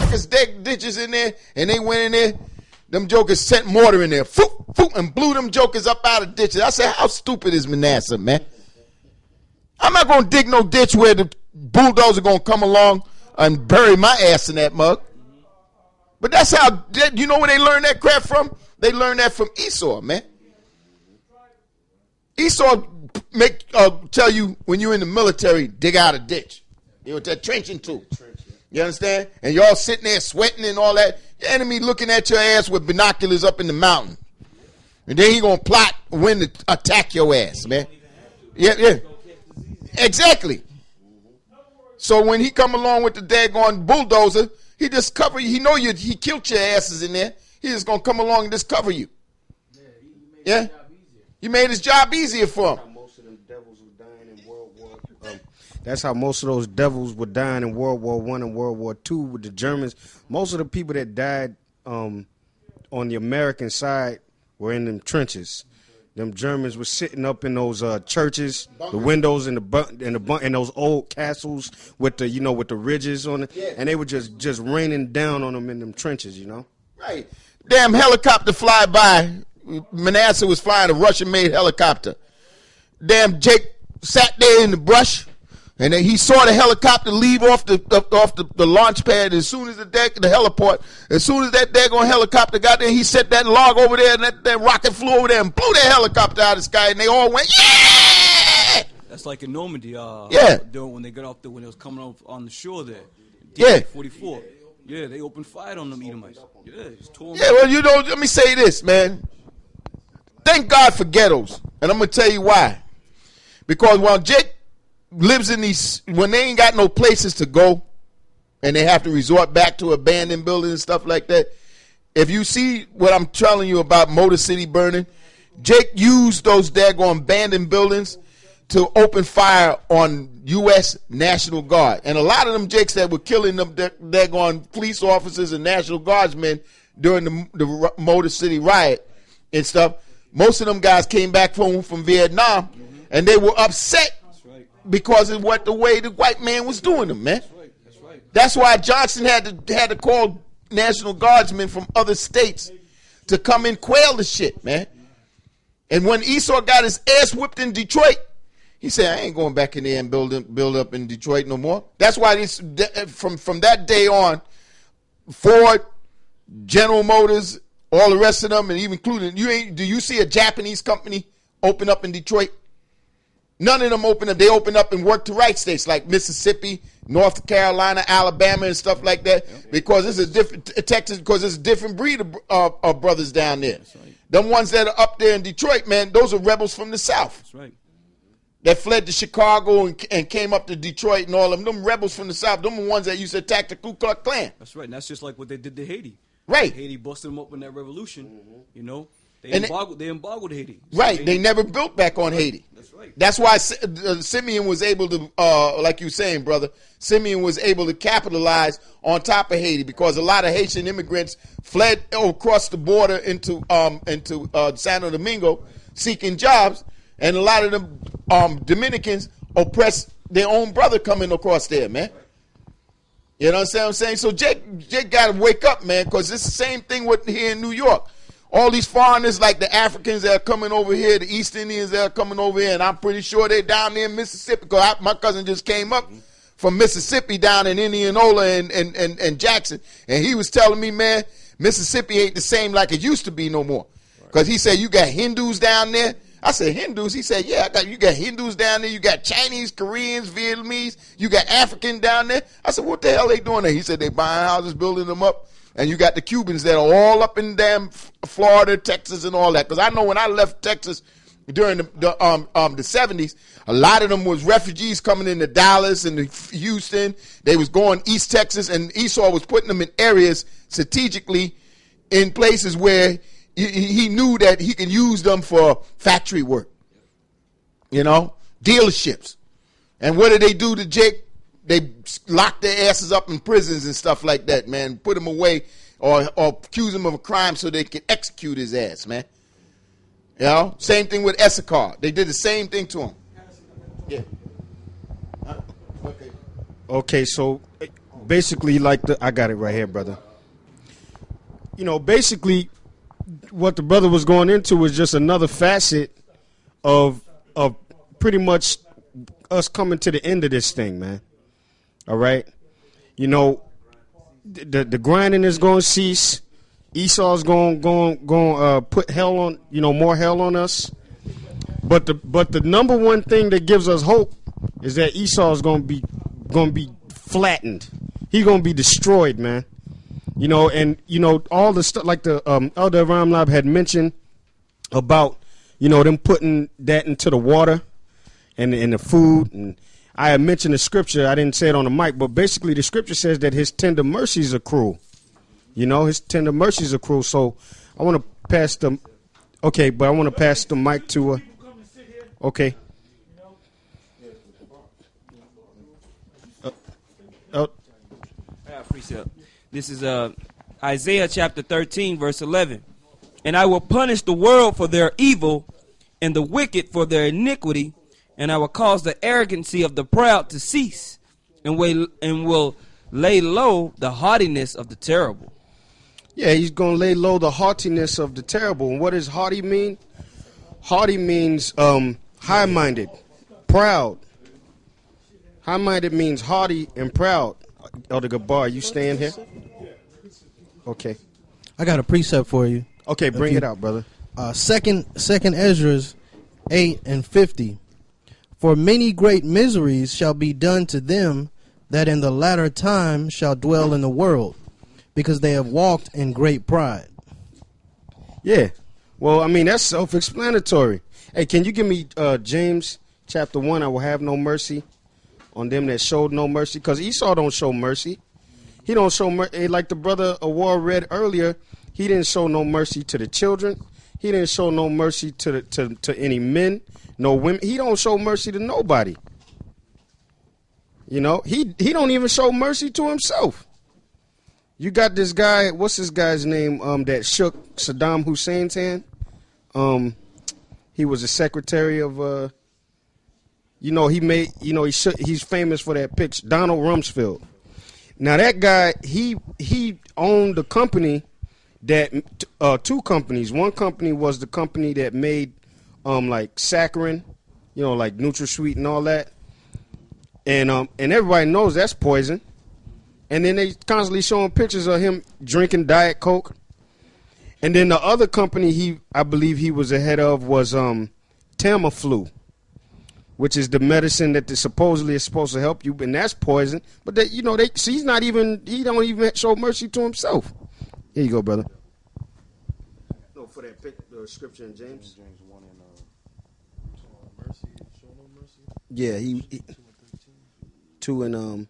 toughest ditches in there, and they went in there. Them jokers sent mortar in there, and blew them jokers up out of ditches. I said, how stupid is Manasseh, man? I'm not going to dig no ditch where the bulldozer going to come along and bury my ass in that mug. But that's how, you know where they learned that crap from? They learned that from Esau, man. Esau tell you when you're in the military, dig out a ditch. You know, with that trenching tool. You understand? And y'all sitting there sweating and all that. Your enemy looking at your ass with binoculars up in the mountain. And then he going to plot when to attack your ass, man. Yeah. Exactly. So when he come along with the daggone bulldozer, he just cover you. He know you. He killed your asses in there. He just going to come along and just cover you. Yeah? You made his job easier for him. That's how most of those devils were dying in World War I and World War II with the Germans. Most of the people that died on the American side were in them trenches. Them Germans were sitting up in those churches, the windows in those old castles with the with the ridges on it, and they were just raining down on them in them trenches, Right. Damn helicopter fly by. Manasseh was flying a Russian-made helicopter. Damn Jake sat there in the brush. And then he saw the helicopter leave off the launch pad. As soon as the heliport, as soon as that daggone helicopter got there, he set that log over there, and that rocket flew over there and blew that helicopter out of the sky, and they all went, yeah! That's like in Normandy. When they got off when it was coming off on the shore there. Yeah. 44. Yeah, they opened fire on them Edomites. Yeah, it's tore them. Yeah, well, let me say this, man. Thank God for ghettos, and I'm gonna tell you why. Because while Jake lives in these, when they ain't got no places to go and they have to resort back to abandoned buildings and stuff like that, if you see what I'm telling you about Motor City burning, Jake used those daggone abandoned buildings to open fire on U.S. National Guard. And a lot of them Jakes that were killing them daggone police officers and National Guardsmen during the Motor City riot and stuff, most of them guys came back home from Vietnam, and they were upset because of the way the white man was doing them, man. That's right. That's why Johnson had to call National Guardsmen from other states to come and quail the shit, man. And when Esau got his ass whipped in Detroit, he said, I ain't going back in there and build up in Detroit no more. That's why from that day on, Ford, General Motors, all the rest of them, and even including, do you see a Japanese company open up in Detroit? None of them open up. They open up and work to right states like Mississippi, North Carolina, Alabama, and stuff like that. Because it's a different Texas. Because it's a different breed of brothers down there. That's right. Them ones that are up there in Detroit, man, those are rebels from the South. That's right. That fled to Chicago and came up to Detroit and all of them. Them rebels from the South. Them are the ones that used to attack the Ku Klux Klan. That's right. And that's just like what they did to Haiti. Right. Haiti busted them up in that revolution. They embargoed Haiti. Right. They never built back on Haiti. That's right. That's why Simeon was able to, like you were saying, brother, Simeon was able to capitalize on top of Haiti because a lot of Haitian immigrants fled across the border into Santo Domingo seeking jobs, and a lot of them Dominicans oppressed their own brother coming across there, man. You know what I'm saying? So Jake got to wake up, man, because it's the same thing with here in New York. All these foreigners, like the Africans that are coming over here, the East Indians that are coming over here, and I'm pretty sure they're down there in Mississippi, because my cousin just came up from Mississippi down in Indianola and Jackson, and he was telling me, man, Mississippi ain't the same like it used to be no more. Because he said, you got Hindus down there. I said, Hindus? He said, yeah, you got Hindus down there. You got Chinese, Koreans, Vietnamese. You got African down there. I said, what the hell they doing there? He said, they buying houses, building them up. And you got the Cubans that are all up in damn Florida, Texas, and all that. Because I know when I left Texas during the 70s, a lot of them was refugees coming into Dallas and Houston. They was going East Texas, and Esau was putting them in areas strategically in places where he knew that he could use them for factory work, dealerships. And what did they do to Jake? They locked their asses up in prisons and stuff like that, man. Put him away or accuse him of a crime so they could execute his ass, man. Same thing with Issachar. They did the same thing to him. Yeah. Okay, so basically like I got it right here, brother. You know, basically what the brother was going into was just another facet of pretty much us coming to the end of this thing, man. All right? You know, the grinding is going to cease. Esau's going put hell on, you know, more hell on us. But the number one thing that gives us hope is that Esau's going to be flattened. He's going to be destroyed, man. You know, and you know all the stuff like the Elder Ramlab had mentioned about, you know, them putting that into the water and the food. And I had mentioned the scripture. I didn't say it on the mic, but basically the scripture says that his tender mercies are cruel. You know, his tender mercies are cruel. So I want to pass the, okay, but I want to pass the mic to, okay. I got a precept. This is Isaiah chapter 13, verse 11. And I will punish the world for their evil and the wicked for their iniquity, and I will cause the arrogancy of the proud to cease, and will lay low the haughtiness of the terrible. Yeah, he's going to lay low the haughtiness of the terrible. And what does haughty mean? Haughty means high-minded, proud. High-minded means haughty and proud. Elder Gabar, you staying here? Okay. I got a precept for you. Okay, bring it out, brother. Second Esdras 8:50. For many great miseries shall be done to them that in the latter time shall dwell in the world, because they have walked in great pride. Yeah. Well, I mean, that's self-explanatory. Hey, can you give me James chapter 1, I will have no mercy on them that showed no mercy? Because Esau don't show mercy. He don't show mercy. Like the brother Awar read earlier, he didn't show no mercy to the children. He didn't show no mercy to any men, no women. He don't show mercy to nobody. You know, he don't even show mercy to himself. You got this guy, what's this guy's name, that shook Saddam Hussein's hand? He was a secretary of, you know, he's famous for that picture, Donald Rumsfeld. Now that guy, he owned a company that, two companies. One company was the company that made, like saccharin, you know, like NutraSweet and all that. And everybody knows that's poison. And then they constantly showing pictures of him drinking Diet Coke. And then the other company I believe he was the head of was Tamiflu, which is the medicine that supposedly is supposed to help you, and that's poison. But they, you know, he don't even show mercy to himself. Here you go, brother. No, for that the scripture in James. James 1 and mercy, show no mercy. Yeah, he 2 and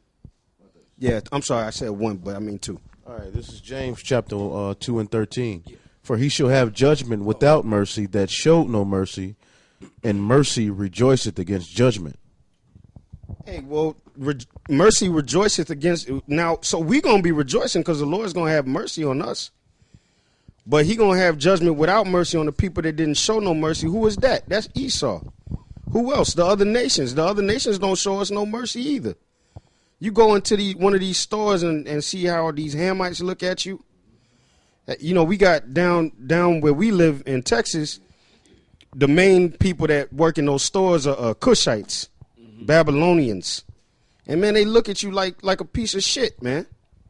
yeah, I'm sorry, I said 1, but I mean 2. All right, this is James chapter 2 and 13. For he shall have judgment without mercy that showed no mercy, and mercy rejoiceth against judgment. Hey, well, mercy rejoiceth against. Now, so we're going to be rejoicing because the Lord's going to have mercy on us. But he going to have judgment without mercy on the people that didn't show no mercy. Who is that? That's Esau. Who else? The other nations. The other nations don't show us no mercy either. You go into one of these stores and see how these Hamites look at you. You know, we got down where we live in Texas, the main people that work in those stores are Cushites, Babylonians. And, man, they look at you like a piece of shit, man.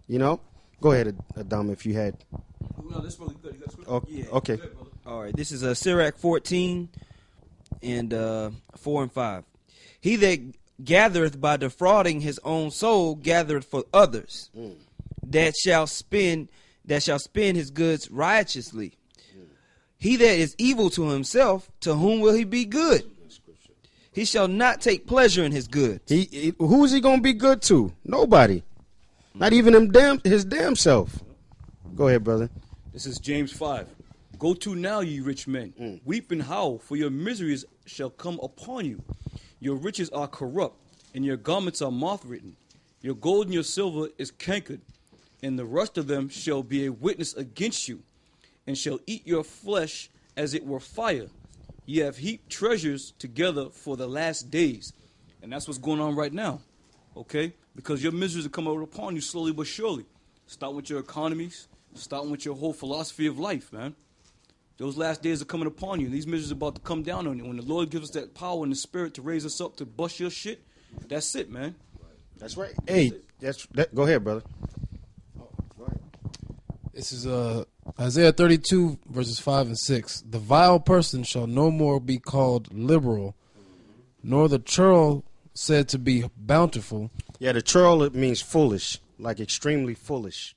You know? Go ahead, Adam, if you had. No, this really good. Okay. Good, all right, this is Sirach 14 and 4 and 5. He that gathereth by defrauding his own soul gathereth for others, that shall spend his goods righteously. He that is evil to himself, to whom will he be good? He shall not take pleasure in his goods. Who is he going to be good to? Nobody. Not even his damn self. Go ahead, brother. This is James 5. Go to now, ye rich men. Weep and howl, for your miseries shall come upon you. Your riches are corrupt, and your garments are moth-written. Your gold and your silver is cankered, and the rust of them shall be a witness against you, and shall eat your flesh as it were fire. Ye have heaped treasures together for the last days. And that's what's going on right now. okay? Because your miseries are coming upon you slowly but surely. Starting with your economies, starting with your whole philosophy of life, man. Those last days are coming upon you, and these miseries are about to come down on you. When the Lord gives us that power and the spirit to raise us up to bust your shit, that's it, man. That's right. Hey, go ahead, brother. This is Isaiah 32, verses 5 and 6. The vile person shall no more be called liberal, nor the churl said to be bountiful. Yeah, the churl, it means foolish, like extremely foolish.